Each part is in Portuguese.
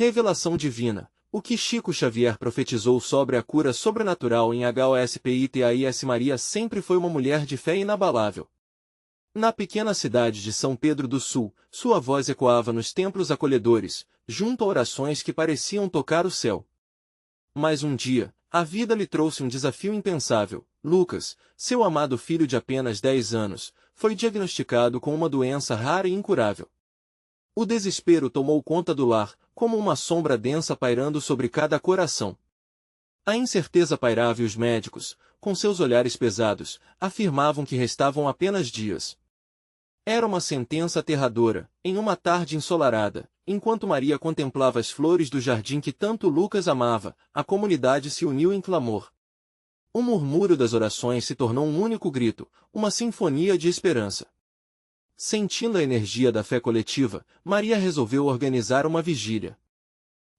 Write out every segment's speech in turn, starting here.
Revelação divina. O que Chico Xavier profetizou sobre a cura sobrenatural em HOSPITAIS. Maria sempre foi uma mulher de fé inabalável. Na pequena cidade de São Pedro do Sul, sua voz ecoava nos templos acolhedores, junto a orações que pareciam tocar o céu. Mas um dia, a vida lhe trouxe um desafio impensável. Lucas, seu amado filho de apenas 10 anos, foi diagnosticado com uma doença rara e incurável. O desespero tomou conta do lar, como uma sombra densa pairando sobre cada coração. A incerteza pairava e os médicos, com seus olhares pesados, afirmavam que restavam apenas dias. Era uma sentença aterradora. Em uma tarde ensolarada, enquanto Maria contemplava as flores do jardim que tanto Lucas amava, a comunidade se uniu em clamor. O murmúrio das orações se tornou um único grito, uma sinfonia de esperança. Sentindo a energia da fé coletiva, Maria resolveu organizar uma vigília.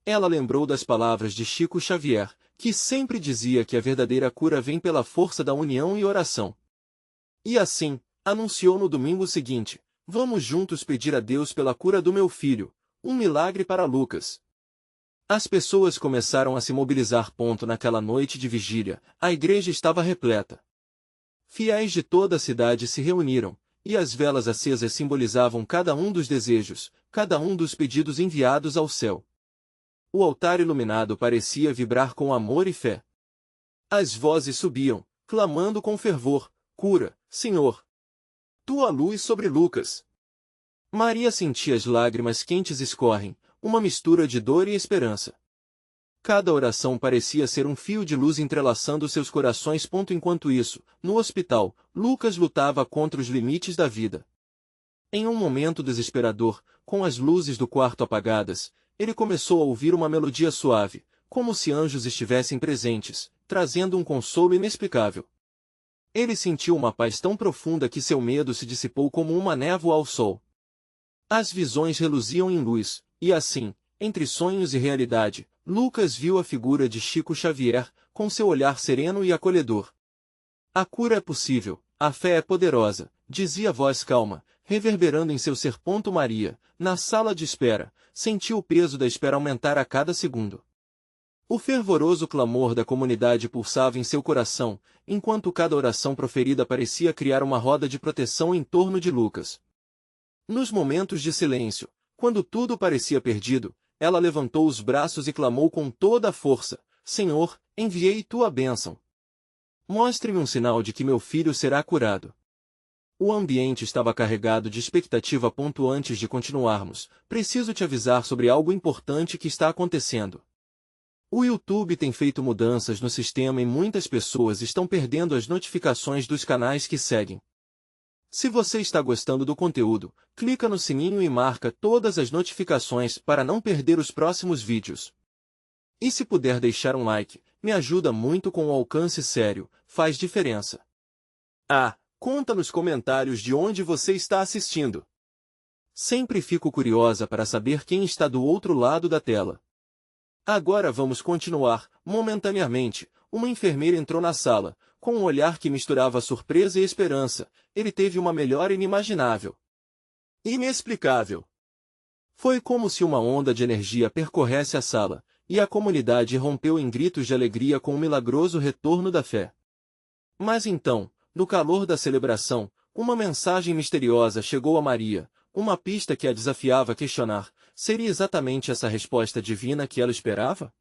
Ela lembrou das palavras de Chico Xavier, que sempre dizia que a verdadeira cura vem pela força da união e oração. E assim, anunciou no domingo seguinte: vamos juntos pedir a Deus pela cura do meu filho, um milagre para Lucas. As pessoas começaram a se mobilizar. Naquela noite de vigília, a igreja estava repleta. Fiéis de toda a cidade se reuniram, e as velas acesas simbolizavam cada um dos desejos, cada um dos pedidos enviados ao céu. O altar iluminado parecia vibrar com amor e fé. As vozes subiam, clamando com fervor: cura, Senhor! Tua luz sobre Lucas. Maria sentia as lágrimas quentes escorrem, uma mistura de dor e esperança. Cada oração parecia ser um fio de luz entrelaçando seus corações. Enquanto isso, no hospital, Lucas lutava contra os limites da vida. Em um momento desesperador, com as luzes do quarto apagadas, ele começou a ouvir uma melodia suave, como se anjos estivessem presentes, trazendo um consolo inexplicável. Ele sentiu uma paz tão profunda que seu medo se dissipou como uma névoa ao sol. As visões reluziam em luz, e assim, entre sonhos e realidade, Lucas viu a figura de Chico Xavier, com seu olhar sereno e acolhedor. A cura é possível, a fé é poderosa, dizia a voz calma, reverberando em seu ser. Maria, na sala de espera, sentiu o peso da espera aumentar a cada segundo. O fervoroso clamor da comunidade pulsava em seu coração, enquanto cada oração proferida parecia criar uma roda de proteção em torno de Lucas. Nos momentos de silêncio, quando tudo parecia perdido, ela levantou os braços e clamou com toda a força: Senhor, enviei tua bênção. Mostre-me um sinal de que meu filho será curado. O ambiente estava carregado de expectativa. Antes de continuarmos, preciso te avisar sobre algo importante que está acontecendo. O YouTube tem feito mudanças no sistema e muitas pessoas estão perdendo as notificações dos canais que seguem. Se você está gostando do conteúdo, clica no sininho e marca todas as notificações para não perder os próximos vídeos. E se puder deixar um like, me ajuda muito com o alcance sério, faz diferença. Conta nos comentários de onde você está assistindo. Sempre fico curiosa para saber quem está do outro lado da tela. Agora vamos continuar. Momentaneamente, uma enfermeira entrou na sala, com um olhar que misturava surpresa e esperança. Ele teve uma melhora inimaginável. Inexplicável. Foi como se uma onda de energia percorresse a sala, e a comunidade rompeu em gritos de alegria com o milagroso retorno da fé. Mas então, no calor da celebração, uma mensagem misteriosa chegou a Maria, uma pista que a desafiava a questionar: seria exatamente essa resposta divina que ela esperava?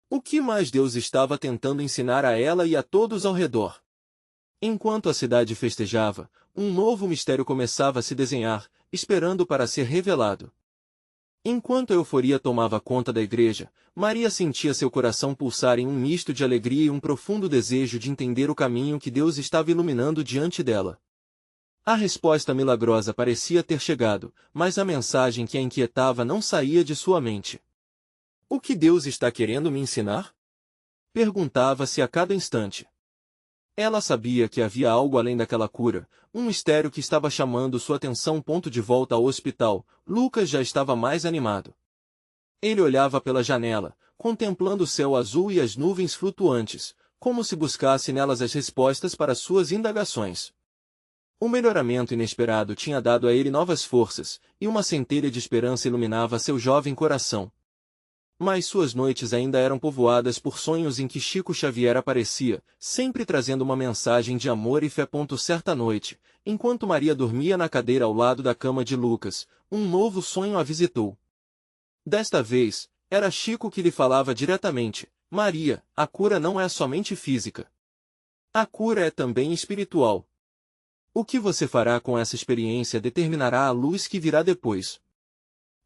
O que mais Deus estava tentando ensinar a ela e a todos ao redor? Enquanto a cidade festejava, um novo mistério começava a se desenhar, esperando para ser revelado. Enquanto a euforia tomava conta da igreja, Maria sentia seu coração pulsar em um misto de alegria e um profundo desejo de entender o caminho que Deus estava iluminando diante dela. A resposta milagrosa parecia ter chegado, mas a mensagem que a inquietava não saía de sua mente. O que Deus está querendo me ensinar? Perguntava-se a cada instante. Ela sabia que havia algo além daquela cura, um mistério que estava chamando sua atenção. De volta ao hospital, Lucas já estava mais animado. Ele olhava pela janela, contemplando o céu azul e as nuvens flutuantes, como se buscasse nelas as respostas para suas indagações. O melhoramento inesperado tinha dado a ele novas forças, e uma centelha de esperança iluminava seu jovem coração. Mas suas noites ainda eram povoadas por sonhos em que Chico Xavier aparecia, sempre trazendo uma mensagem de amor e fé. Certa noite, enquanto Maria dormia na cadeira ao lado da cama de Lucas, um novo sonho a visitou. Desta vez, era Chico que lhe falava diretamente: Maria, a cura não é somente física. A cura é também espiritual. O que você fará com essa experiência determinará a luz que virá depois.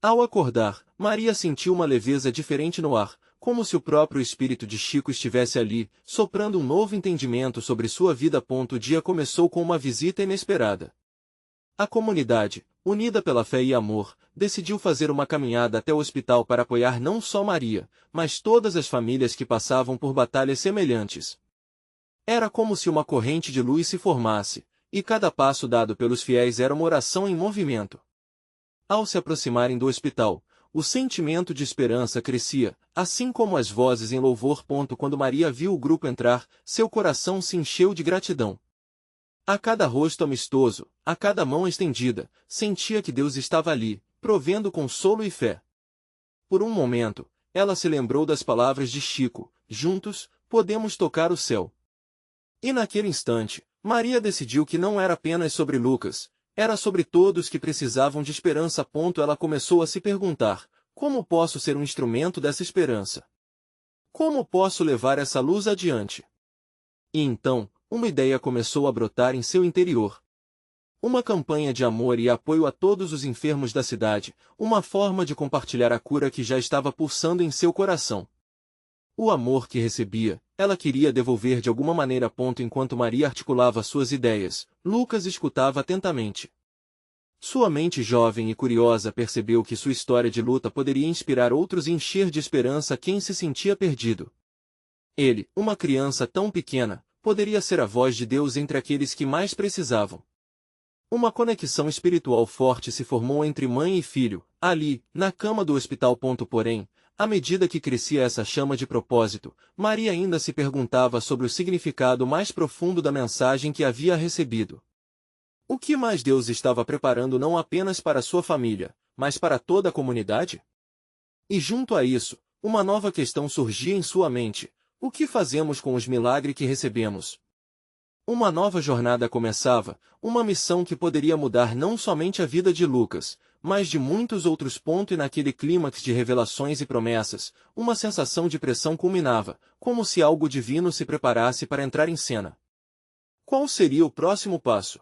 Ao acordar, Maria sentiu uma leveza diferente no ar, como se o próprio espírito de Chico estivesse ali, soprando um novo entendimento sobre sua vida. O dia começou com uma visita inesperada. A comunidade, unida pela fé e amor, decidiu fazer uma caminhada até o hospital para apoiar não só Maria, mas todas as famílias que passavam por batalhas semelhantes. Era como se uma corrente de luz se formasse, e cada passo dado pelos fiéis era uma oração em movimento. Ao se aproximarem do hospital, o sentimento de esperança crescia, assim como as vozes em louvor. Quando Maria viu o grupo entrar, seu coração se encheu de gratidão. A cada rosto amistoso, a cada mão estendida, sentia que Deus estava ali, provendo consolo e fé. Por um momento, ela se lembrou das palavras de Chico: juntos, podemos tocar o céu. E naquele instante, Maria decidiu que não era apenas sobre Lucas, era sobre todos que precisavam de esperança. Ela começou a se perguntar: como posso ser um instrumento dessa esperança? Como posso levar essa luz adiante? E então, uma ideia começou a brotar em seu interior. Uma campanha de amor e apoio a todos os enfermos da cidade, uma forma de compartilhar a cura que já estava pulsando em seu coração. O amor que recebia, ela queria devolver de alguma maneira. Enquanto Maria articulava suas ideias, Lucas escutava atentamente. Sua mente jovem e curiosa percebeu que sua história de luta poderia inspirar outros e encher de esperança quem se sentia perdido. Ele, uma criança tão pequena, poderia ser a voz de Deus entre aqueles que mais precisavam. Uma conexão espiritual forte se formou entre mãe e filho, ali, na cama do hospital. Porém, à medida que crescia essa chama de propósito, Maria ainda se perguntava sobre o significado mais profundo da mensagem que havia recebido. O que mais Deus estava preparando não apenas para sua família, mas para toda a comunidade? E junto a isso, uma nova questão surgia em sua mente: o que fazemos com os milagres que recebemos? Uma nova jornada começava, uma missão que poderia mudar não somente a vida de Lucas, mas de muitos outros. E naquele clímax de revelações e promessas, uma sensação de pressão culminava, como se algo divino se preparasse para entrar em cena. Qual seria o próximo passo?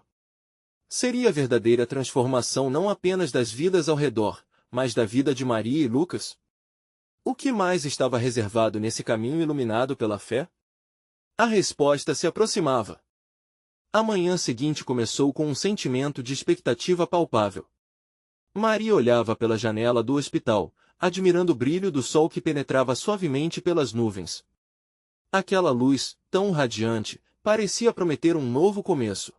Seria a verdadeira transformação não apenas das vidas ao redor, mas da vida de Maria e Lucas? O que mais estava reservado nesse caminho iluminado pela fé? A resposta se aproximava. A manhã seguinte começou com um sentimento de expectativa palpável. Maria olhava pela janela do hospital, admirando o brilho do sol que penetrava suavemente pelas nuvens. Aquela luz, tão radiante, parecia prometer um novo começo.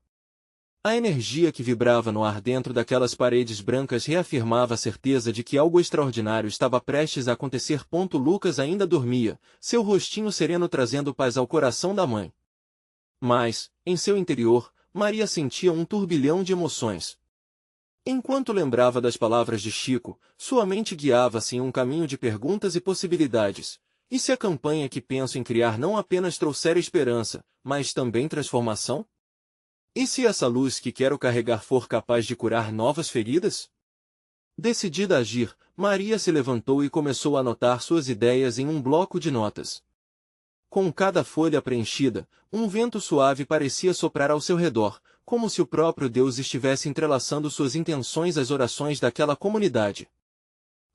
A energia que vibrava no ar dentro daquelas paredes brancas reafirmava a certeza de que algo extraordinário estava prestes a acontecer. Lucas ainda dormia, seu rostinho sereno trazendo paz ao coração da mãe. Mas, em seu interior, Maria sentia um turbilhão de emoções. Enquanto lembrava das palavras de Chico, sua mente guiava-se em um caminho de perguntas e possibilidades. E se a campanha que penso em criar não apenas trouxer esperança, mas também transformação? E se essa luz que quero carregar for capaz de curar novas feridas? Decidida a agir, Maria se levantou e começou a anotar suas ideias em um bloco de notas. Com cada folha preenchida, um vento suave parecia soprar ao seu redor, como se o próprio Deus estivesse entrelaçando suas intenções às orações daquela comunidade.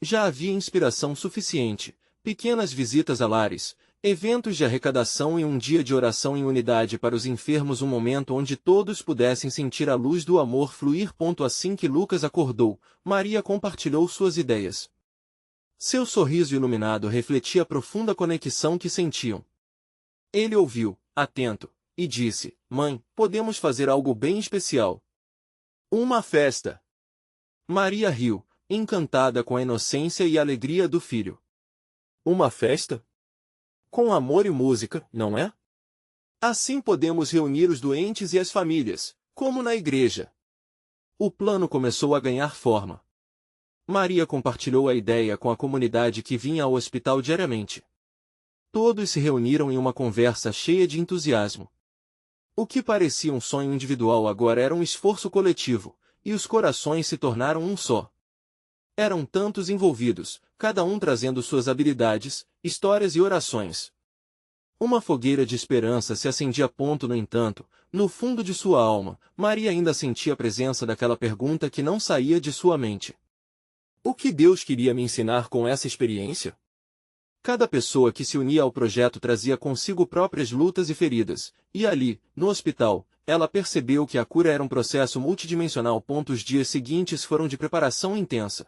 Já havia inspiração suficiente, pequenas visitas a lares, eventos de arrecadação e um dia de oração em unidade para os enfermos, um momento onde todos pudessem sentir a luz do amor fluir. Assim que Lucas acordou, Maria compartilhou suas ideias. Seu sorriso iluminado refletia a profunda conexão que sentiam. Ele ouviu, atento, e disse: Mãe, podemos fazer algo bem especial. Uma festa. Maria riu, encantada com a inocência e a alegria do filho. Uma festa? Com amor e música, não é? Assim podemos reunir os doentes e as famílias, como na igreja. O plano começou a ganhar forma. Maria compartilhou a ideia com a comunidade que vinha ao hospital diariamente. Todos se reuniram em uma conversa cheia de entusiasmo. O que parecia um sonho individual agora era um esforço coletivo, e os corações se tornaram um só. Eram tantos envolvidos, cada um trazendo suas habilidades, histórias e orações. Uma fogueira de esperança se acendia. No entanto, no fundo de sua alma, Maria ainda sentia a presença daquela pergunta que não saía de sua mente. O que Deus queria me ensinar com essa experiência? Cada pessoa que se unia ao projeto trazia consigo próprias lutas e feridas, e ali, no hospital, ela percebeu que a cura era um processo multidimensional. Os dias seguintes foram de preparação intensa.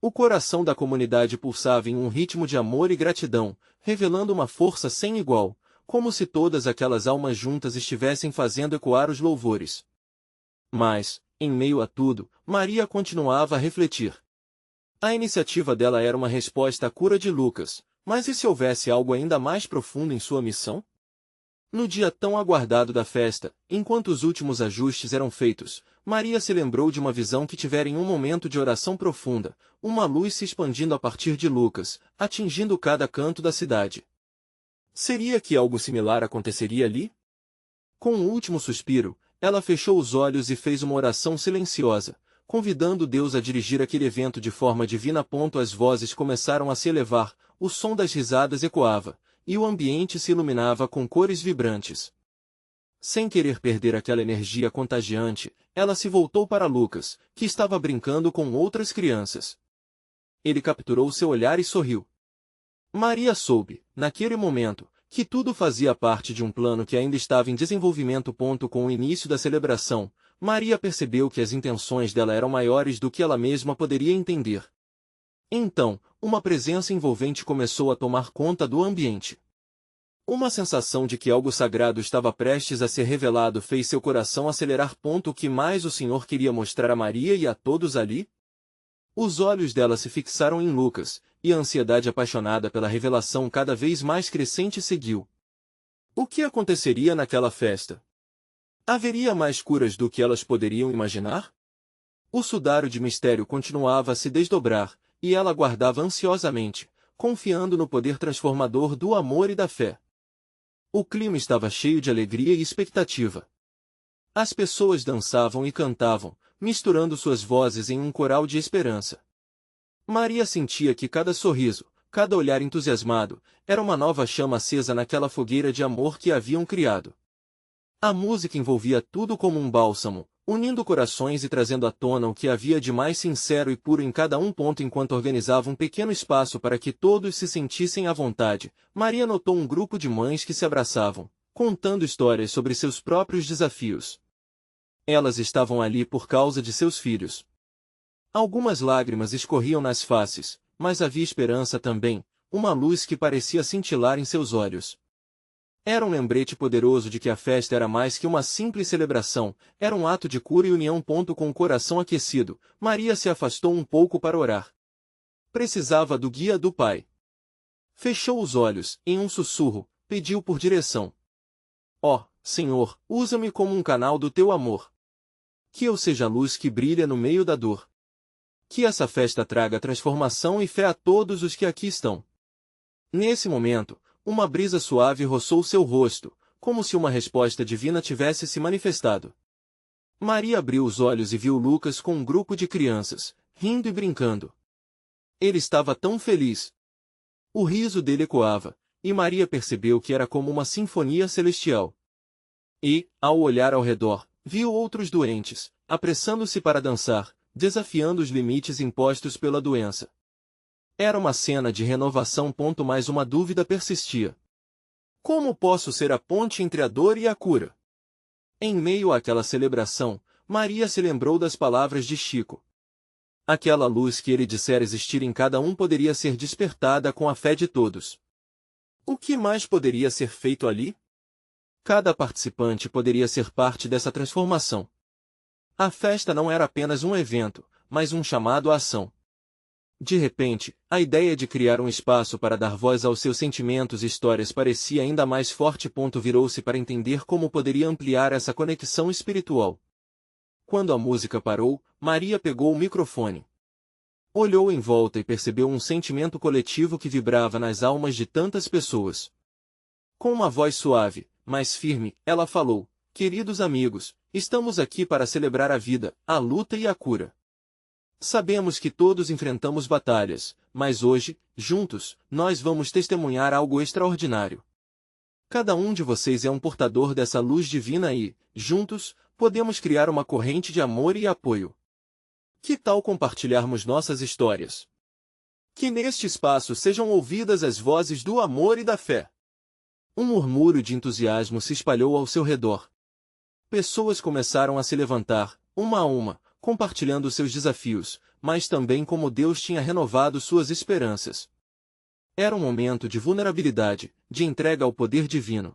O coração da comunidade pulsava em um ritmo de amor e gratidão, revelando uma força sem igual, como se todas aquelas almas juntas estivessem fazendo ecoar os louvores. Mas, em meio a tudo, Maria continuava a refletir. A iniciativa dela era uma resposta à cura de Lucas, mas e se houvesse algo ainda mais profundo em sua missão? No dia tão aguardado da festa, enquanto os últimos ajustes eram feitos, Maria se lembrou de uma visão que tivera em um momento de oração profunda, uma luz se expandindo a partir de Lucas, atingindo cada canto da cidade. Seria que algo similar aconteceria ali? Com um último suspiro, ela fechou os olhos e fez uma oração silenciosa, convidando Deus a dirigir aquele evento de forma divina. As vozes começaram a se elevar, o som das risadas ecoava, e o ambiente se iluminava com cores vibrantes. Sem querer perder aquela energia contagiante, ela se voltou para Lucas, que estava brincando com outras crianças. Ele capturou seu olhar e sorriu. Maria soube, naquele momento, que tudo fazia parte de um plano que ainda estava em desenvolvimento. Com o início da celebração, Maria percebeu que as intenções dela eram maiores do que ela mesma poderia entender. Então, uma presença envolvente começou a tomar conta do ambiente. Uma sensação de que algo sagrado estava prestes a ser revelado fez seu coração acelerar. O que mais o Senhor queria mostrar a Maria e a todos ali? Os olhos dela se fixaram em Lucas, e a ansiedade apaixonada pela revelação cada vez mais crescente seguiu. O que aconteceria naquela festa? Haveria mais curas do que elas poderiam imaginar? O sudário de mistério continuava a se desdobrar, e ela aguardava ansiosamente, confiando no poder transformador do amor e da fé. O clima estava cheio de alegria e expectativa. As pessoas dançavam e cantavam, misturando suas vozes em um coral de esperança. Maria sentia que cada sorriso, cada olhar entusiasmado, era uma nova chama acesa naquela fogueira de amor que haviam criado. A música envolvia tudo como um bálsamo, unindo corações e trazendo à tona o que havia de mais sincero e puro em cada um. Enquanto organizava um pequeno espaço para que todos se sentissem à vontade, Maria notou um grupo de mães que se abraçavam, contando histórias sobre seus próprios desafios. Elas estavam ali por causa de seus filhos. Algumas lágrimas escorriam nas faces, mas havia esperança também, uma luz que parecia cintilar em seus olhos. Era um lembrete poderoso de que a festa era mais que uma simples celebração, era um ato de cura e união. Com o coração aquecido, Maria se afastou um pouco para orar. Precisava do guia do Pai. Fechou os olhos, em um sussurro, pediu por direção. Ó, Senhor, usa-me como um canal do teu amor. Que eu seja a luz que brilha no meio da dor. Que essa festa traga transformação e fé a todos os que aqui estão. Nesse momento, uma brisa suave roçou seu rosto, como se uma resposta divina tivesse se manifestado. Maria abriu os olhos e viu Lucas com um grupo de crianças, rindo e brincando. Ele estava tão feliz. O riso dele ecoava, e Maria percebeu que era como uma sinfonia celestial. E, ao olhar ao redor, viu outros doentes, apressando-se para dançar, desafiando os limites impostos pela doença. Era uma cena de renovação. Mas uma dúvida persistia. Como posso ser a ponte entre a dor e a cura? Em meio àquela celebração, Maria se lembrou das palavras de Chico. Aquela luz que ele dissera existir em cada um poderia ser despertada com a fé de todos. O que mais poderia ser feito ali? Cada participante poderia ser parte dessa transformação. A festa não era apenas um evento, mas um chamado à ação. De repente, a ideia de criar um espaço para dar voz aos seus sentimentos e histórias parecia ainda mais forte. Virou-se para entender como poderia ampliar essa conexão espiritual. Quando a música parou, Maria pegou o microfone. Olhou em volta e percebeu um sentimento coletivo que vibrava nas almas de tantas pessoas. Com uma voz suave, mas firme, ela falou: queridos amigos, estamos aqui para celebrar a vida, a luta e a cura. Sabemos que todos enfrentamos batalhas, mas hoje, juntos, nós vamos testemunhar algo extraordinário. Cada um de vocês é um portador dessa luz divina e, juntos, podemos criar uma corrente de amor e apoio. Que tal compartilharmos nossas histórias? Que neste espaço sejam ouvidas as vozes do amor e da fé. Um murmúrio de entusiasmo se espalhou ao seu redor. Pessoas começaram a se levantar, uma a uma, compartilhando seus desafios, mas também como Deus tinha renovado suas esperanças. Era um momento de vulnerabilidade, de entrega ao poder divino.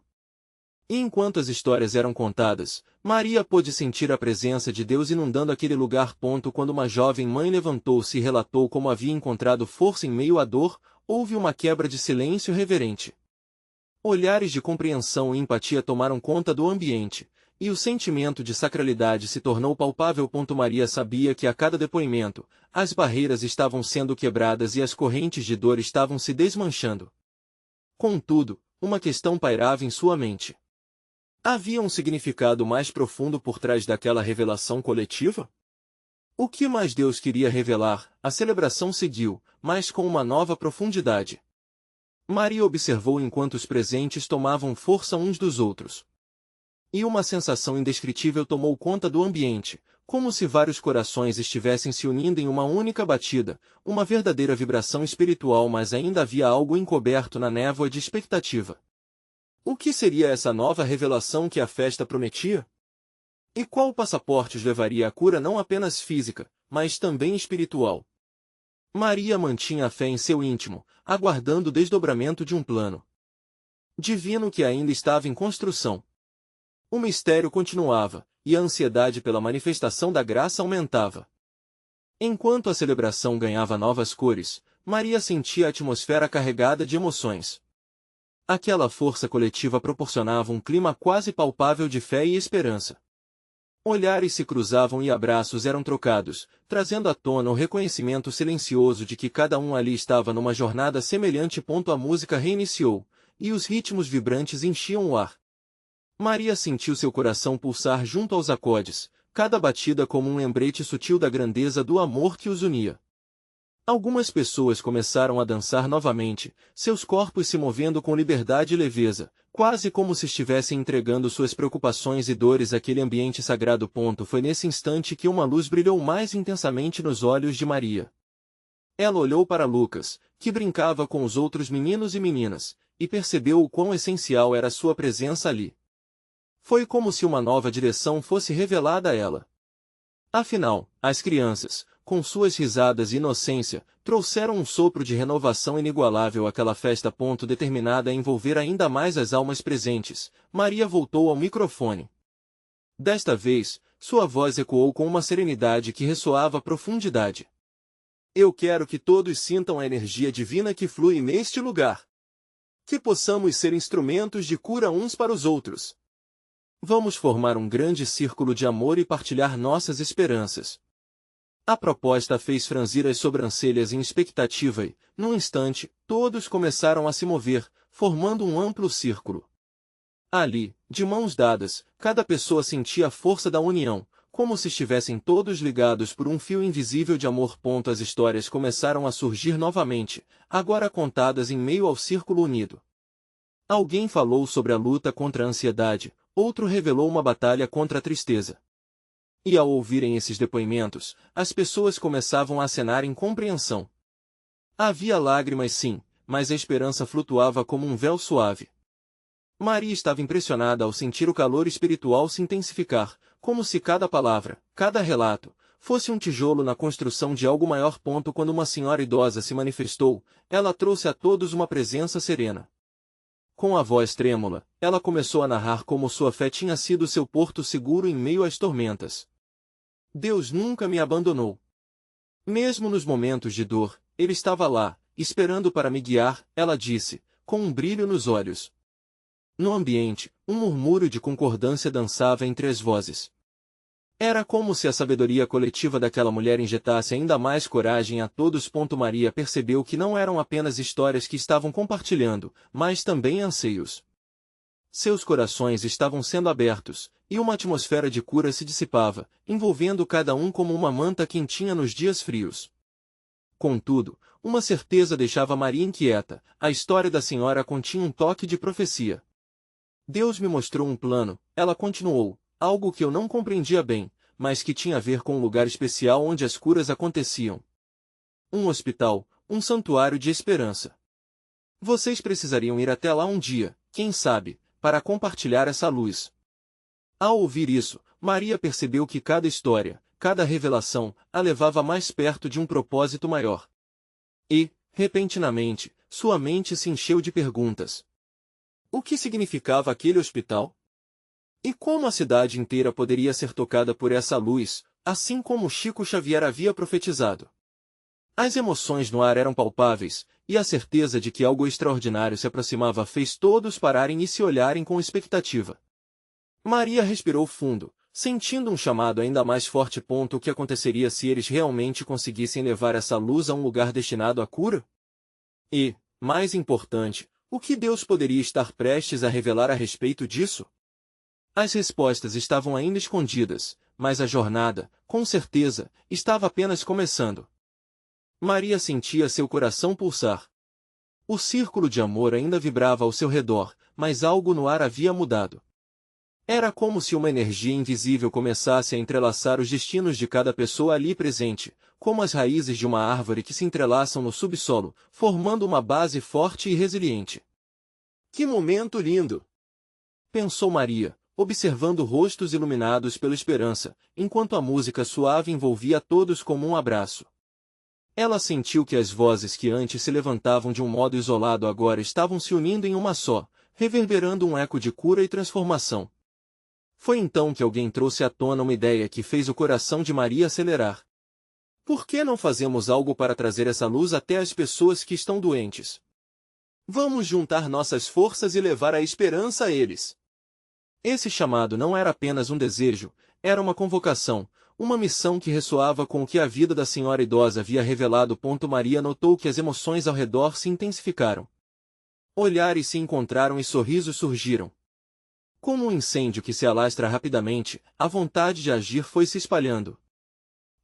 E enquanto as histórias eram contadas, Maria pôde sentir a presença de Deus inundando aquele lugar. Quando uma jovem mãe levantou-se e relatou como havia encontrado força em meio à dor, houve uma quebra de silêncio reverente. Olhares de compreensão e empatia tomaram conta do ambiente, e o sentimento de sacralidade se tornou palpável. Maria sabia que a cada depoimento, as barreiras estavam sendo quebradas e as correntes de dor estavam se desmanchando. Contudo, uma questão pairava em sua mente. Havia um significado mais profundo por trás daquela revelação coletiva? O que mais Deus queria revelar? A celebração seguiu, mas com uma nova profundidade. Maria observou enquanto os presentes tomavam força uns dos outros. E uma sensação indescritível tomou conta do ambiente, como se vários corações estivessem se unindo em uma única batida, uma verdadeira vibração espiritual, mas ainda havia algo encoberto na névoa de expectativa. O que seria essa nova revelação que a festa prometia? E qual passaporte os levaria à cura não apenas física, mas também espiritual? Maria mantinha a fé em seu íntimo, aguardando o desdobramento de um plano divino que ainda estava em construção. O mistério continuava, e a ansiedade pela manifestação da graça aumentava. Enquanto a celebração ganhava novas cores, Maria sentia a atmosfera carregada de emoções. Aquela força coletiva proporcionava um clima quase palpável de fé e esperança. Olhares se cruzavam e abraços eram trocados, trazendo à tona o reconhecimento silencioso de que cada um ali estava numa jornada semelhante. A música reiniciou, e os ritmos vibrantes enchiam o ar. Maria sentiu seu coração pulsar junto aos acordes, cada batida como um lembrete sutil da grandeza do amor que os unia. Algumas pessoas começaram a dançar novamente, seus corpos se movendo com liberdade e leveza, quase como se estivessem entregando suas preocupações e dores àquele ambiente sagrado. Foi nesse instante que uma luz brilhou mais intensamente nos olhos de Maria. Ela olhou para Lucas, que brincava com os outros meninos e meninas, e percebeu o quão essencial era sua presença ali. Foi como se uma nova direção fosse revelada a ela. Afinal, as crianças, com suas risadas e inocência, trouxeram um sopro de renovação inigualável àquela festa. Determinada a envolver ainda mais as almas presentes, Maria voltou ao microfone. Desta vez, sua voz ecoou com uma serenidade que ressoava a profundidade. Eu quero que todos sintam a energia divina que flui neste lugar. Que possamos ser instrumentos de cura uns para os outros. Vamos formar um grande círculo de amor e partilhar nossas esperanças. A proposta fez franzir as sobrancelhas em expectativa e, num instante, todos começaram a se mover, formando um amplo círculo. Ali, de mãos dadas, cada pessoa sentia a força da união, como se estivessem todos ligados por um fio invisível de amor. As histórias começaram a surgir novamente, agora contadas em meio ao círculo unido. Alguém falou sobre a luta contra a ansiedade, outro revelou uma batalha contra a tristeza. E ao ouvirem esses depoimentos, as pessoas começavam a acenar em compreensão. Havia lágrimas sim, mas a esperança flutuava como um véu suave. Maria estava impressionada ao sentir o calor espiritual se intensificar, como se cada palavra, cada relato, fosse um tijolo na construção de algo maior. Quando uma senhora idosa se manifestou, ela trouxe a todos uma presença serena. Com a voz trêmula, ela começou a narrar como sua fé tinha sido seu porto seguro em meio às tormentas. Deus nunca me abandonou. Mesmo nos momentos de dor, Ele estava lá, esperando para me guiar, ela disse, com um brilho nos olhos. No ambiente, um murmúrio de concordância dançava entre as vozes. Era como se a sabedoria coletiva daquela mulher injetasse ainda mais coragem a todos. Maria percebeu que não eram apenas histórias que estavam compartilhando, mas também anseios. Seus corações estavam sendo abertos, e uma atmosfera de cura se dissipava, envolvendo cada um como uma manta quentinha nos dias frios. Contudo, uma certeza deixava Maria inquieta: a história da senhora continha um toque de profecia. Deus me mostrou um plano, ela continuou, algo que eu não compreendia bem, mas que tinha a ver com um lugar especial onde as curas aconteciam. Um hospital, um santuário de esperança. Vocês precisariam ir até lá um dia, quem sabe, para compartilhar essa luz. Ao ouvir isso, Maria percebeu que cada história, cada revelação, a levava mais perto de um propósito maior. E, repentinamente, sua mente se encheu de perguntas. O que significava aquele hospital? E como a cidade inteira poderia ser tocada por essa luz, assim como Chico Xavier havia profetizado? As emoções no ar eram palpáveis, e a certeza de que algo extraordinário se aproximava fez todos pararem e se olharem com expectativa. Maria respirou fundo, sentindo um chamado ainda mais forte. O que aconteceria se eles realmente conseguissem levar essa luz a um lugar destinado à cura? E, mais importante, o que Deus poderia estar prestes a revelar a respeito disso? As respostas estavam ainda escondidas, mas a jornada, com certeza, estava apenas começando. Maria sentia seu coração pulsar. O círculo de amor ainda vibrava ao seu redor, mas algo no ar havia mudado. Era como se uma energia invisível começasse a entrelaçar os destinos de cada pessoa ali presente, como as raízes de uma árvore que se entrelaçam no subsolo, formando uma base forte e resiliente. Que momento lindo! Pensou Maria, observando rostos iluminados pela esperança, enquanto a música suave envolvia todos como um abraço. Ela sentiu que as vozes que antes se levantavam de um modo isolado agora estavam se unindo em uma só, reverberando um eco de cura e transformação. Foi então que alguém trouxe à tona uma ideia que fez o coração de Maria acelerar. Por que não fazemos algo para trazer essa luz até as pessoas que estão doentes? Vamos juntar nossas forças e levar a esperança a eles. Esse chamado não era apenas um desejo, era uma convocação, uma missão que ressoava com o que a vida da senhora idosa havia revelado. Maria notou que as emoções ao redor se intensificaram. Olhares se encontraram e sorrisos surgiram. Como um incêndio que se alastra rapidamente, a vontade de agir foi se espalhando.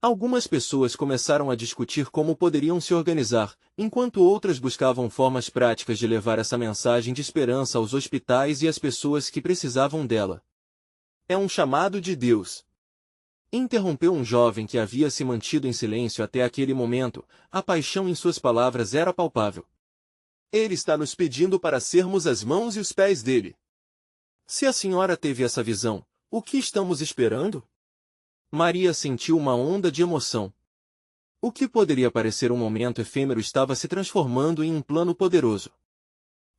Algumas pessoas começaram a discutir como poderiam se organizar, enquanto outras buscavam formas práticas de levar essa mensagem de esperança aos hospitais e às pessoas que precisavam dela. É um chamado de Deus. Interrompeu um jovem que havia se mantido em silêncio até aquele momento, a paixão em suas palavras era palpável. Ele está nos pedindo para sermos as mãos e os pés dele. Se a senhora teve essa visão, o que estamos esperando? Maria sentiu uma onda de emoção. O que poderia parecer um momento efêmero estava se transformando em um plano poderoso.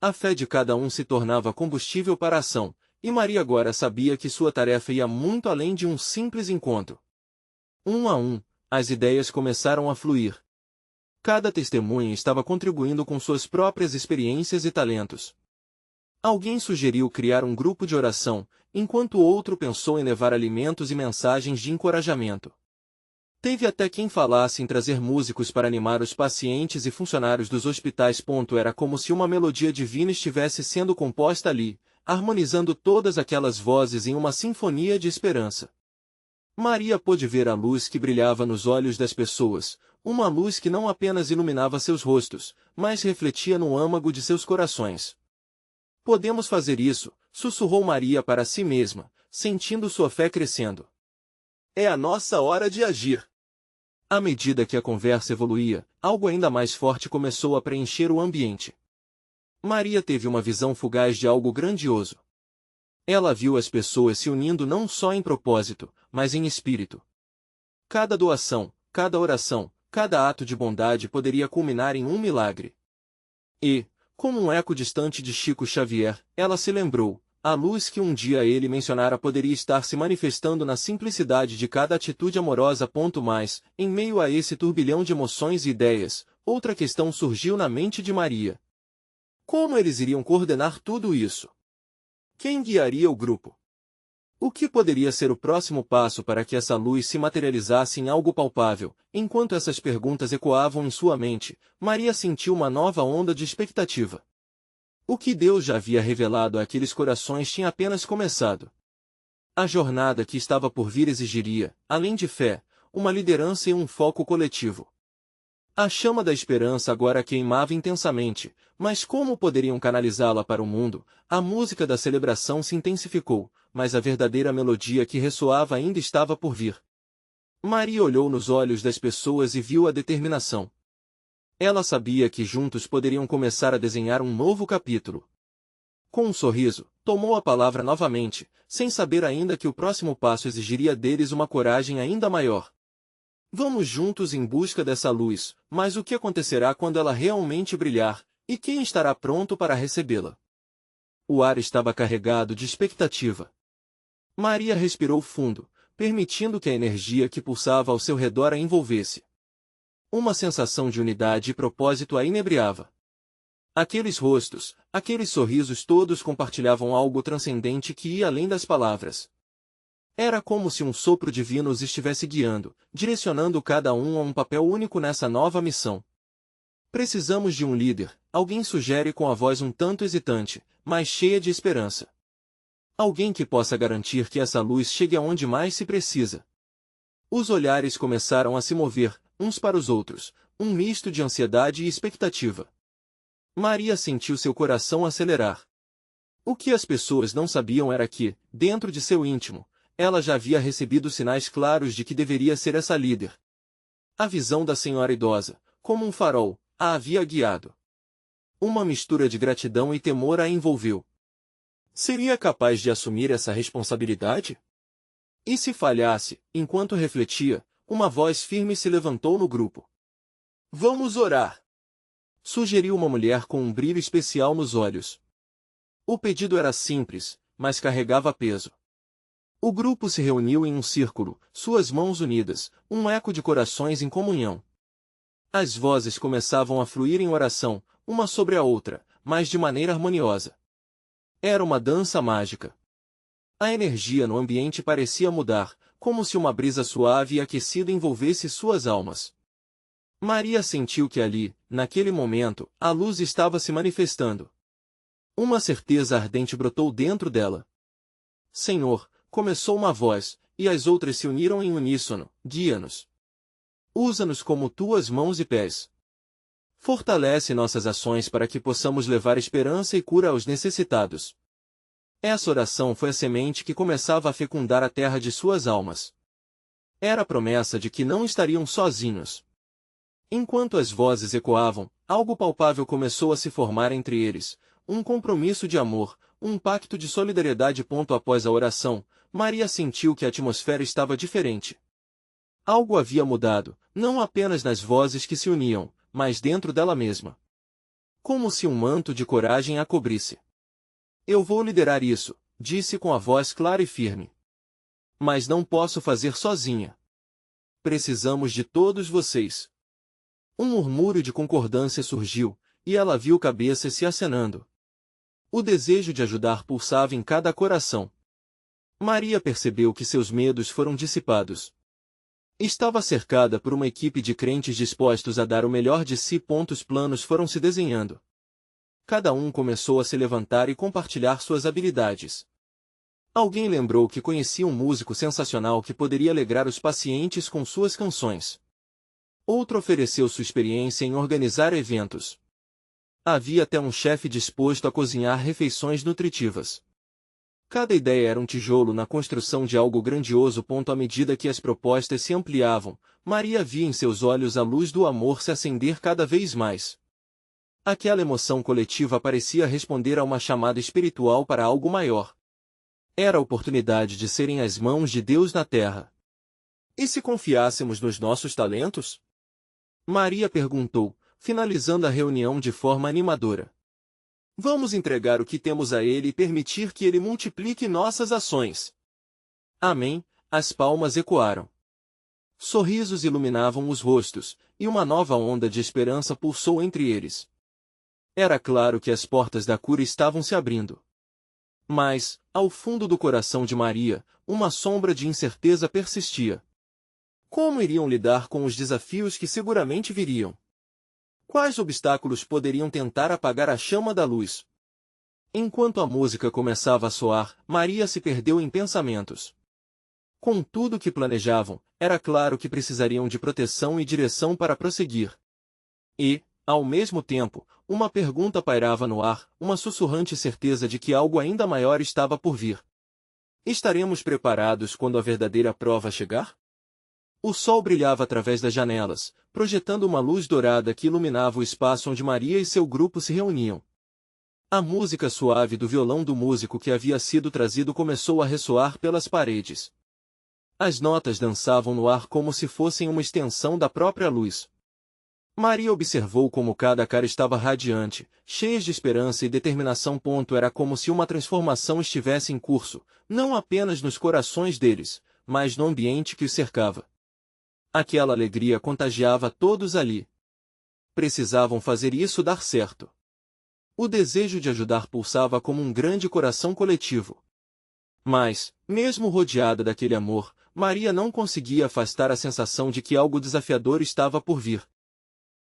A fé de cada um se tornava combustível para a ação, e Maria agora sabia que sua tarefa ia muito além de um simples encontro. Um a um, as ideias começaram a fluir. Cada testemunha estava contribuindo com suas próprias experiências e talentos. Alguém sugeriu criar um grupo de oração, enquanto outro pensou em levar alimentos e mensagens de encorajamento. Teve até quem falasse em trazer músicos para animar os pacientes e funcionários dos hospitais. Era como se uma melodia divina estivesse sendo composta ali, harmonizando todas aquelas vozes em uma sinfonia de esperança. Maria pôde ver a luz que brilhava nos olhos das pessoas, uma luz que não apenas iluminava seus rostos, mas refletia no âmago de seus corações. Podemos fazer isso, sussurrou Maria para si mesma, sentindo sua fé crescendo. É a nossa hora de agir. À medida que a conversa evoluía, algo ainda mais forte começou a preencher o ambiente. Maria teve uma visão fugaz de algo grandioso. Ela viu as pessoas se unindo não só em propósito, mas em espírito. Cada doação, cada oração, cada ato de bondade poderia culminar em um milagre. E, como um eco distante de Chico Xavier, ela se lembrou, a luz que um dia ele mencionara poderia estar se manifestando na simplicidade de cada atitude amorosa. Mas, em meio a esse turbilhão de emoções e ideias, outra questão surgiu na mente de Maria. Como eles iriam coordenar tudo isso? Quem guiaria o grupo? O que poderia ser o próximo passo para que essa luz se materializasse em algo palpável? Enquanto essas perguntas ecoavam em sua mente, Maria sentiu uma nova onda de expectativa. O que Deus já havia revelado àqueles corações tinha apenas começado. A jornada que estava por vir exigiria, além de fé, uma liderança e um foco coletivo. A chama da esperança agora queimava intensamente, mas como poderiam canalizá-la para o mundo? A música da celebração se intensificou, mas a verdadeira melodia que ressoava ainda estava por vir. Maria olhou nos olhos das pessoas e viu a determinação. Ela sabia que juntos poderiam começar a desenhar um novo capítulo. Com um sorriso, tomou a palavra novamente, sem saber ainda que o próximo passo exigiria deles uma coragem ainda maior. Vamos juntos em busca dessa luz, mas o que acontecerá quando ela realmente brilhar, e quem estará pronto para recebê-la? O ar estava carregado de expectativa. Maria respirou fundo, permitindo que a energia que pulsava ao seu redor a envolvesse. Uma sensação de unidade e propósito a inebriava. Aqueles rostos, aqueles sorrisos todos compartilhavam algo transcendente que ia além das palavras. Era como se um sopro divino os estivesse guiando, direcionando cada um a um papel único nessa nova missão. Precisamos de um líder, alguém sugere com a voz um tanto hesitante, mas cheia de esperança. Alguém que possa garantir que essa luz chegue aonde mais se precisa. Os olhares começaram a se mover, uns para os outros, um misto de ansiedade e expectativa. Maria sentiu seu coração acelerar. O que as pessoas não sabiam era que, dentro de seu íntimo, ela já havia recebido sinais claros de que deveria ser essa líder. A visão da senhora idosa, como um farol, a havia guiado. Uma mistura de gratidão e temor a envolveu. Seria capaz de assumir essa responsabilidade? E se falhasse? Enquanto refletia, uma voz firme se levantou no grupo. Vamos orar! Sugeriu uma mulher com um brilho especial nos olhos. O pedido era simples, mas carregava peso. O grupo se reuniu em um círculo, suas mãos unidas, um eco de corações em comunhão. As vozes começavam a fluir em oração, uma sobre a outra, mas de maneira harmoniosa. Era uma dança mágica. A energia no ambiente parecia mudar, como se uma brisa suave e aquecida envolvesse suas almas. Maria sentiu que ali, naquele momento, a luz estava se manifestando. Uma certeza ardente brotou dentro dela. Senhor, começou uma voz, e as outras se uniram em uníssono, guia-nos. Usa-nos como tuas mãos e pés. Fortalece nossas ações para que possamos levar esperança e cura aos necessitados. Essa oração foi a semente que começava a fecundar a terra de suas almas. Era a promessa de que não estariam sozinhos. Enquanto as vozes ecoavam, algo palpável começou a se formar entre eles, um compromisso de amor, um pacto de solidariedade. Após a oração, Maria sentiu que a atmosfera estava diferente. Algo havia mudado, não apenas nas vozes que se uniam, mas dentro dela mesma. Como se um manto de coragem a cobrisse. Eu vou liderar isso, disse com a voz clara e firme. Mas não posso fazer sozinha. Precisamos de todos vocês. Um murmúrio de concordância surgiu, e ela viu cabeças se acenando. O desejo de ajudar pulsava em cada coração. Maria percebeu que seus medos foram dissipados. Estava cercada por uma equipe de crentes dispostos a dar o melhor de si. Os planos foram se desenhando. Cada um começou a se levantar e compartilhar suas habilidades. Alguém lembrou que conhecia um músico sensacional que poderia alegrar os pacientes com suas canções. Outro ofereceu sua experiência em organizar eventos. Havia até um chefe disposto a cozinhar refeições nutritivas. Cada ideia era um tijolo na construção de algo grandioso. À medida que as propostas se ampliavam, Maria via em seus olhos a luz do amor se acender cada vez mais. Aquela emoção coletiva parecia responder a uma chamada espiritual para algo maior. Era a oportunidade de serem as mãos de Deus na terra. E se confiássemos nos nossos talentos? Maria perguntou, finalizando a reunião de forma animadora. Vamos entregar o que temos a Ele e permitir que Ele multiplique nossas ações. Amém, as palmas ecoaram. Sorrisos iluminavam os rostos, e uma nova onda de esperança pulsou entre eles. Era claro que as portas da cura estavam se abrindo. Mas, ao fundo do coração de Maria, uma sombra de incerteza persistia. Como iriam lidar com os desafios que seguramente viriam? Quais obstáculos poderiam tentar apagar a chama da luz? Enquanto a música começava a soar, Maria se perdeu em pensamentos. Com tudo que planejavam, era claro que precisariam de proteção e direção para prosseguir. E, ao mesmo tempo, uma pergunta pairava no ar, uma sussurrante certeza de que algo ainda maior estava por vir. Estaremos preparados quando a verdadeira prova chegar? O sol brilhava através das janelas, projetando uma luz dourada que iluminava o espaço onde Maria e seu grupo se reuniam. A música suave do violão do músico que havia sido trazido começou a ressoar pelas paredes. As notas dançavam no ar como se fossem uma extensão da própria luz. Maria observou como cada cara estava radiante, cheias de esperança e determinação. Era como se uma transformação estivesse em curso, não apenas nos corações deles, mas no ambiente que os cercava. Aquela alegria contagiava todos ali. Precisavam fazer isso dar certo. O desejo de ajudar pulsava como um grande coração coletivo. Mas, mesmo rodeada daquele amor, Maria não conseguia afastar a sensação de que algo desafiador estava por vir.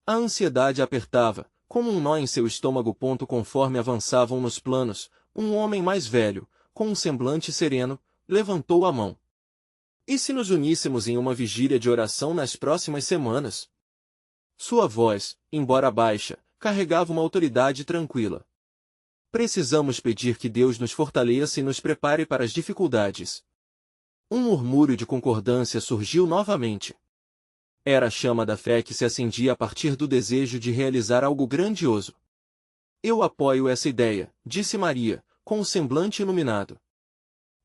A ansiedade apertava, como um nó em seu estômago. Conforme avançavam nos planos, um homem mais velho, com um semblante sereno, levantou a mão. E se nos uníssemos em uma vigília de oração nas próximas semanas? Sua voz, embora baixa, carregava uma autoridade tranquila. Precisamos pedir que Deus nos fortaleça e nos prepare para as dificuldades. Um murmúrio de concordância surgiu novamente. Era a chama da fé que se acendia a partir do desejo de realizar algo grandioso. Eu apoio essa ideia, disse Maria, com o semblante iluminado.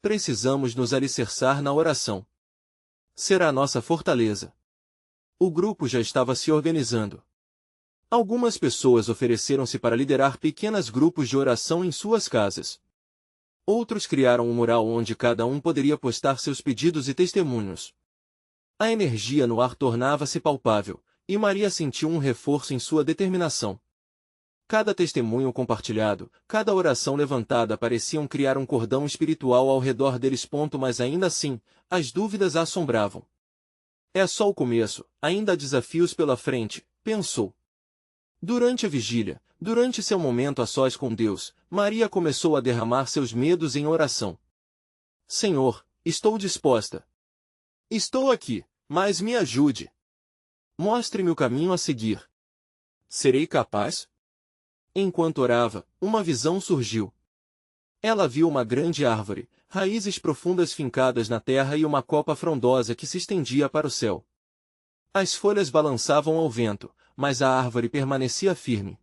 Precisamos nos alicerçar na oração. Será nossa fortaleza. O grupo já estava se organizando. Algumas pessoas ofereceram-se para liderar pequenos grupos de oração em suas casas. Outros criaram um mural onde cada um poderia postar seus pedidos e testemunhos. A energia no ar tornava-se palpável, e Maria sentiu um reforço em sua determinação. Cada testemunho compartilhado, cada oração levantada pareciam criar um cordão espiritual ao redor deles. Mas ainda assim, as dúvidas a assombravam. É só o começo, ainda há desafios pela frente, pensou. Durante a vigília, durante seu momento a sós com Deus, Maria começou a derramar seus medos em oração. Senhor, estou disposta. Estou aqui, mas me ajude. Mostre-me o caminho a seguir. Serei capaz? Enquanto orava, uma visão surgiu. Ela viu uma grande árvore, raízes profundas fincadas na terra e uma copa frondosa que se estendia para o céu. As folhas balançavam ao vento, mas a árvore permanecia firme.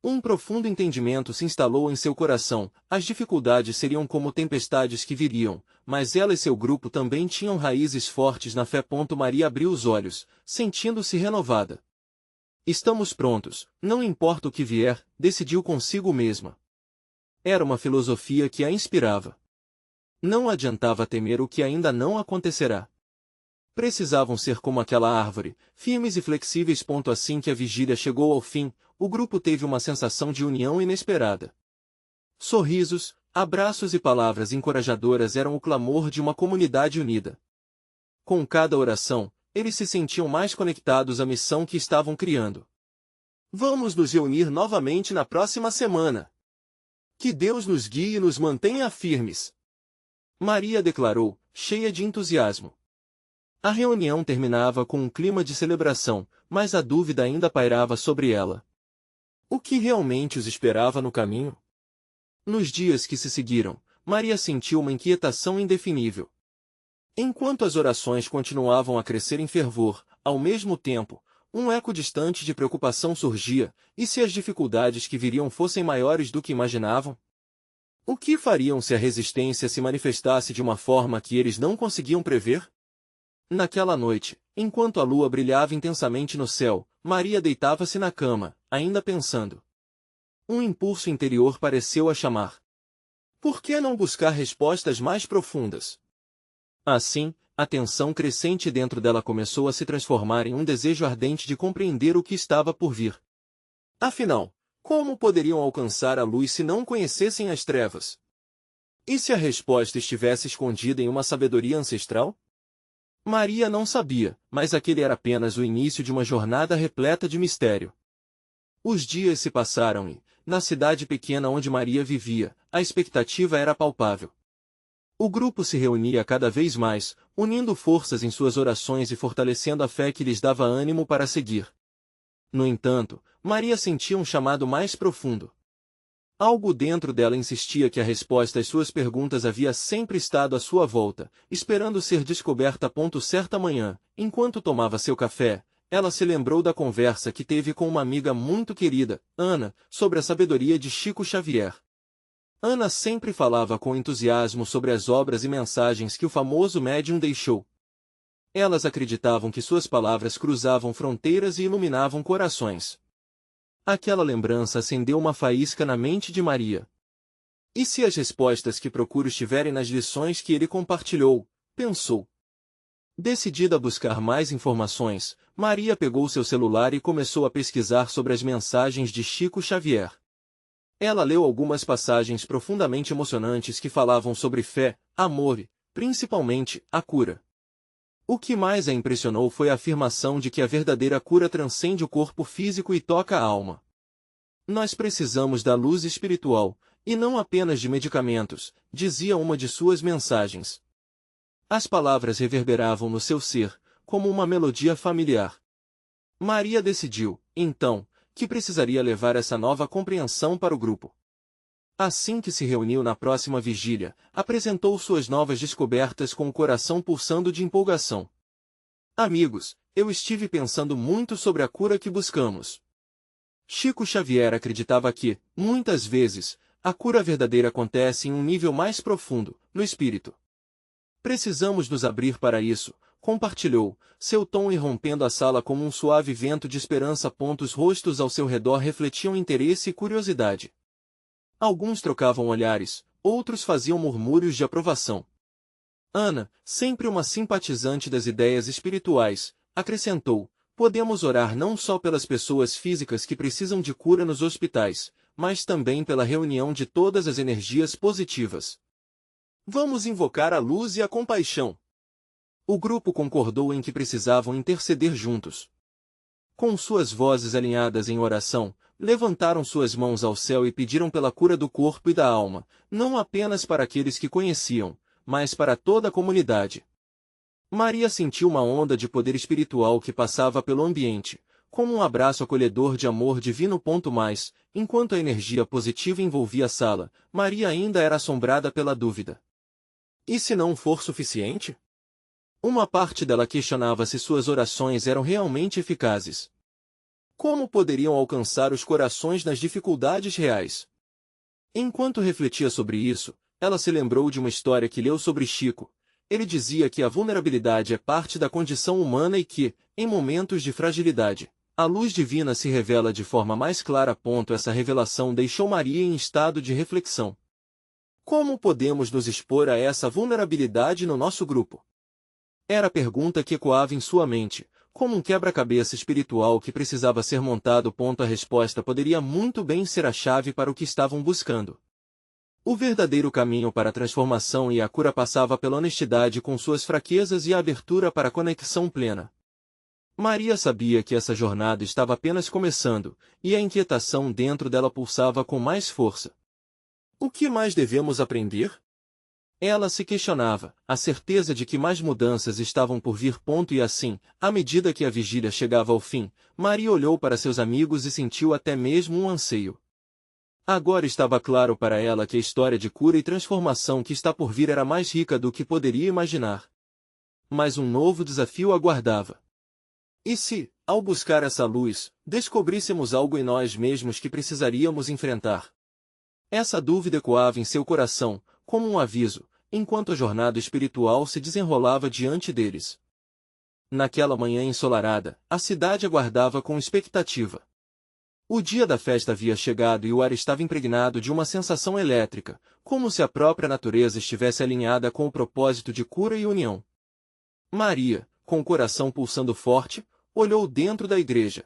Um profundo entendimento se instalou em seu coração. As dificuldades seriam como tempestades que viriam, mas ela e seu grupo também tinham raízes fortes na fé. Maria abriu os olhos, sentindo-se renovada. Estamos prontos, não importa o que vier, decidiu consigo mesma. Era uma filosofia que a inspirava. Não adiantava temer o que ainda não acontecerá. Precisavam ser como aquela árvore, firmes e flexíveis. Assim que a vigília chegou ao fim, o grupo teve uma sensação de união inesperada. Sorrisos, abraços e palavras encorajadoras eram o clamor de uma comunidade unida. Com cada oração, eles se sentiam mais conectados à missão que estavam criando. Vamos nos reunir novamente na próxima semana. Que Deus nos guie e nos mantenha firmes. Maria declarou, cheia de entusiasmo. A reunião terminava com um clima de celebração, mas a dúvida ainda pairava sobre ela. O que realmente os esperava no caminho? Nos dias que se seguiram, Maria sentiu uma inquietação indefinível. Enquanto as orações continuavam a crescer em fervor, ao mesmo tempo, um eco distante de preocupação surgia, e se as dificuldades que viriam fossem maiores do que imaginavam? O que fariam se a resistência se manifestasse de uma forma que eles não conseguiam prever? Naquela noite, enquanto a lua brilhava intensamente no céu, Maria deitava-se na cama, ainda pensando. Um impulso interior pareceu a chamar. Por que não buscar respostas mais profundas? Assim, a tensão crescente dentro dela começou a se transformar em um desejo ardente de compreender o que estava por vir. Afinal, como poderiam alcançar a luz se não conhecessem as trevas? E se a resposta estivesse escondida em uma sabedoria ancestral? Maria não sabia, mas aquele era apenas o início de uma jornada repleta de mistério. Os dias se passaram e, na cidade pequena onde Maria vivia, a expectativa era palpável. O grupo se reunia cada vez mais, unindo forças em suas orações e fortalecendo a fé que lhes dava ânimo para seguir. No entanto, Maria sentia um chamado mais profundo. Algo dentro dela insistia que a resposta às suas perguntas havia sempre estado à sua volta, esperando ser descoberta. Certa manhã, enquanto tomava seu café, ela se lembrou da conversa que teve com uma amiga muito querida, Ana, sobre a sabedoria de Chico Xavier. Ana sempre falava com entusiasmo sobre as obras e mensagens que o famoso médium deixou. Elas acreditavam que suas palavras cruzavam fronteiras e iluminavam corações. Aquela lembrança acendeu uma faísca na mente de Maria. E se as respostas que procuro estiverem nas lições que ele compartilhou? Pensou. Decidida a buscar mais informações, Maria pegou seu celular e começou a pesquisar sobre as mensagens de Chico Xavier. Ela leu algumas passagens profundamente emocionantes que falavam sobre fé, amor e, principalmente, a cura. O que mais a impressionou foi a afirmação de que a verdadeira cura transcende o corpo físico e toca a alma. Nós precisamos da luz espiritual, e não apenas de medicamentos, dizia uma de suas mensagens. As palavras reverberavam no seu ser, como uma melodia familiar. Maria decidiu, então, que precisaria levar essa nova compreensão para o grupo. Assim que se reuniu na próxima vigília, apresentou suas novas descobertas com o coração pulsando de empolgação. Amigos, eu estive pensando muito sobre a cura que buscamos. Chico Xavier acreditava que, muitas vezes, a cura verdadeira acontece em um nível mais profundo, no espírito. Precisamos nos abrir para isso, compartilhou, seu tom irrompendo a sala como um suave vento de esperança. Os rostos ao seu redor refletiam interesse e curiosidade. Alguns trocavam olhares, outros faziam murmúrios de aprovação. Ana, sempre uma simpatizante das ideias espirituais, acrescentou, podemos orar não só pelas pessoas físicas que precisam de cura nos hospitais, mas também pela reunião de todas as energias positivas. Vamos invocar a luz e a compaixão. O grupo concordou em que precisavam interceder juntos. Com suas vozes alinhadas em oração, levantaram suas mãos ao céu e pediram pela cura do corpo e da alma, não apenas para aqueles que conheciam, mas para toda a comunidade. Maria sentiu uma onda de poder espiritual que passava pelo ambiente, como um abraço acolhedor de amor divino. Mas, enquanto a energia positiva envolvia a sala, Maria ainda era assombrada pela dúvida. E se não for suficiente? Uma parte dela questionava se suas orações eram realmente eficazes. Como poderiam alcançar os corações nas dificuldades reais? Enquanto refletia sobre isso, ela se lembrou de uma história que leu sobre Chico. Ele dizia que a vulnerabilidade é parte da condição humana e que, em momentos de fragilidade, a luz divina se revela de forma mais clara. Essa revelação deixou Maria em estado de reflexão. Como podemos nos expor a essa vulnerabilidade no nosso grupo? Era a pergunta que ecoava em sua mente, como um quebra-cabeça espiritual que precisava ser montado. A resposta poderia muito bem ser a chave para o que estavam buscando. O verdadeiro caminho para a transformação e a cura passava pela honestidade com suas fraquezas e a abertura para a conexão plena. Maria sabia que essa jornada estava apenas começando, e a inquietação dentro dela pulsava com mais força. O que mais devemos aprender? Ela se questionava, a certeza de que mais mudanças estavam por vir. E assim, à medida que a vigília chegava ao fim, Maria olhou para seus amigos e sentiu até mesmo um anseio. Agora estava claro para ela que a história de cura e transformação que está por vir era mais rica do que poderia imaginar. Mas um novo desafio aguardava. E se, ao buscar essa luz, descobríssemos algo em nós mesmos que precisaríamos enfrentar? Essa dúvida ecoava em seu coração, como um aviso, enquanto a jornada espiritual se desenrolava diante deles. Naquela manhã ensolarada, a cidade aguardava com expectativa. O dia da festa havia chegado e o ar estava impregnado de uma sensação elétrica, como se a própria natureza estivesse alinhada com o propósito de cura e união. Maria, com o coração pulsando forte, olhou dentro da igreja.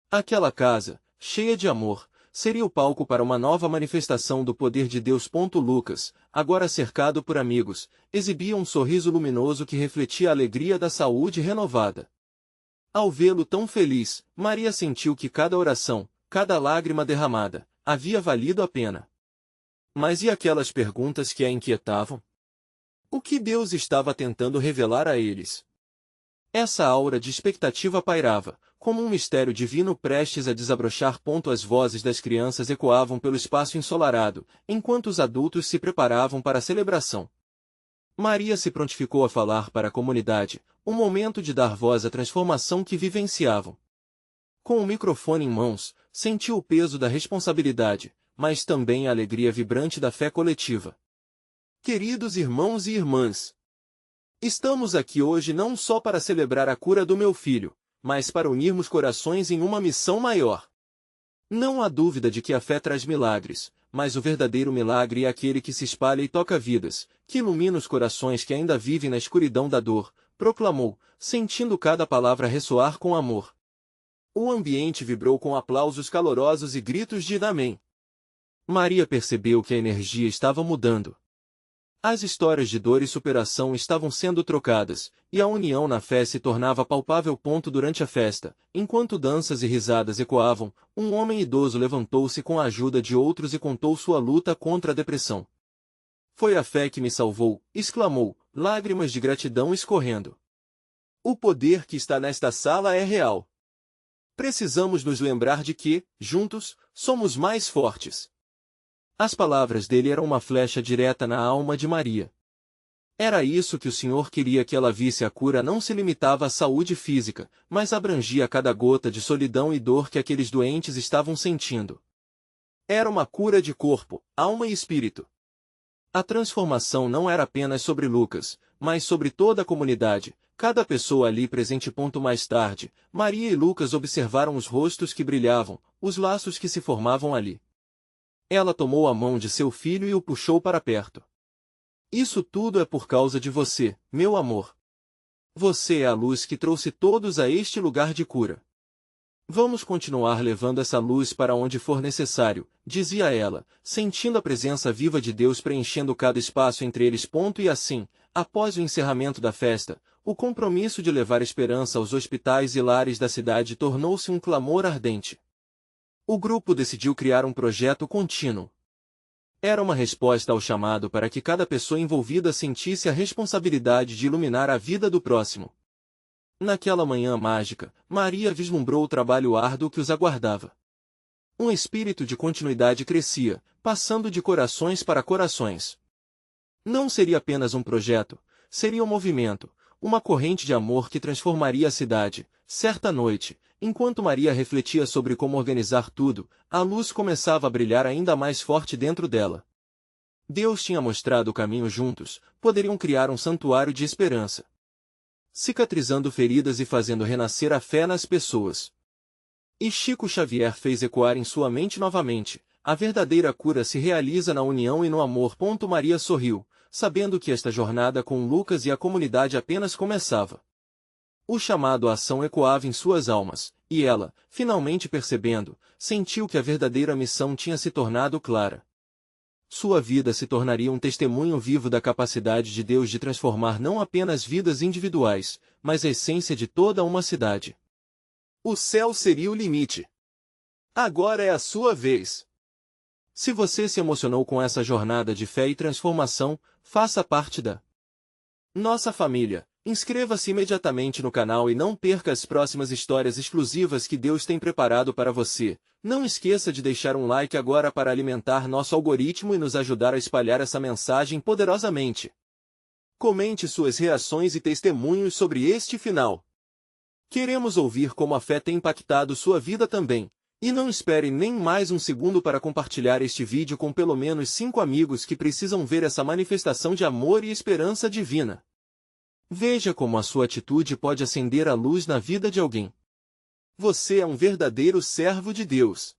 Aquela casa, cheia de amor, seria o palco para uma nova manifestação do poder de Deus. Lucas, agora cercado por amigos, exibia um sorriso luminoso que refletia a alegria da saúde renovada. Ao vê-lo tão feliz, Maria sentiu que cada oração, cada lágrima derramada, havia valido a pena. Mas e aquelas perguntas que a inquietavam? O que Deus estava tentando revelar a eles? Essa aura de expectativa pairava, como um mistério divino prestes a desabrochar. As vozes das crianças ecoavam pelo espaço ensolarado, enquanto os adultos se preparavam para a celebração. Maria se prontificou a falar para a comunidade, um momento de dar voz à transformação que vivenciavam. Com o microfone em mãos, sentiu o peso da responsabilidade, mas também a alegria vibrante da fé coletiva. Queridos irmãos e irmãs, estamos aqui hoje não só para celebrar a cura do meu filho, mas para unirmos corações em uma missão maior. Não há dúvida de que a fé traz milagres, mas o verdadeiro milagre é aquele que se espalha e toca vidas, que ilumina os corações que ainda vivem na escuridão da dor, proclamou, sentindo cada palavra ressoar com amor. O ambiente vibrou com aplausos calorosos e gritos de amém. Maria percebeu que a energia estava mudando. As histórias de dor e superação estavam sendo trocadas, e a união na fé se tornava palpável. Durante a festa, enquanto danças e risadas ecoavam, um homem idoso levantou-se com a ajuda de outros e contou sua luta contra a depressão. Foi a fé que me salvou, exclamou, lágrimas de gratidão escorrendo. O poder que está nesta sala é real. Precisamos nos lembrar de que, juntos, somos mais fortes. As palavras dele eram uma flecha direta na alma de Maria. Era isso que o Senhor queria que ela visse. A cura não se limitava à saúde física, mas abrangia cada gota de solidão e dor que aqueles doentes estavam sentindo. Era uma cura de corpo, alma e espírito. A transformação não era apenas sobre Lucas, mas sobre toda a comunidade, cada pessoa ali presente. Mais tarde, Maria e Lucas observaram os rostos que brilhavam, os laços que se formavam ali. Ela tomou a mão de seu filho e o puxou para perto. Isso tudo é por causa de você, meu amor. Você é a luz que trouxe todos a este lugar de cura. Vamos continuar levando essa luz para onde for necessário, dizia ela, sentindo a presença viva de Deus preenchendo cada espaço entre eles. E assim, após o encerramento da festa, o compromisso de levar esperança aos hospitais e lares da cidade tornou-se um clamor ardente. O grupo decidiu criar um projeto contínuo. Era uma resposta ao chamado para que cada pessoa envolvida sentisse a responsabilidade de iluminar a vida do próximo. Naquela manhã mágica, Maria vislumbrou o trabalho árduo que os aguardava. Um espírito de continuidade crescia, passando de corações para corações. Não seria apenas um projeto, seria um movimento, uma corrente de amor que transformaria a cidade. Certa noite, enquanto Maria refletia sobre como organizar tudo, a luz começava a brilhar ainda mais forte dentro dela. Deus tinha mostrado o caminho. Juntos, poderiam criar um santuário de esperança, cicatrizando feridas e fazendo renascer a fé nas pessoas. E Chico Xavier fez ecoar em sua mente novamente: a verdadeira cura se realiza na união e no amor. Maria sorriu, sabendo que esta jornada com Lucas e a comunidade apenas começava. O chamado à ação ecoava em suas almas, e ela, finalmente percebendo, sentiu que a verdadeira missão tinha se tornado clara. Sua vida se tornaria um testemunho vivo da capacidade de Deus de transformar não apenas vidas individuais, mas a essência de toda uma cidade. O céu seria o limite. Agora é a sua vez. Se você se emocionou com essa jornada de fé e transformação, faça parte da nossa família. Inscreva-se imediatamente no canal e não perca as próximas histórias exclusivas que Deus tem preparado para você. Não esqueça de deixar um like agora para alimentar nosso algoritmo e nos ajudar a espalhar essa mensagem poderosamente. Comente suas reações e testemunhos sobre este final. Queremos ouvir como a fé tem impactado sua vida também. E não espere nem mais um segundo para compartilhar este vídeo com pelo menos 5 amigos que precisam ver essa manifestação de amor e esperança divina. Veja como a sua atitude pode acender a luz na vida de alguém. Você é um verdadeiro servo de Deus.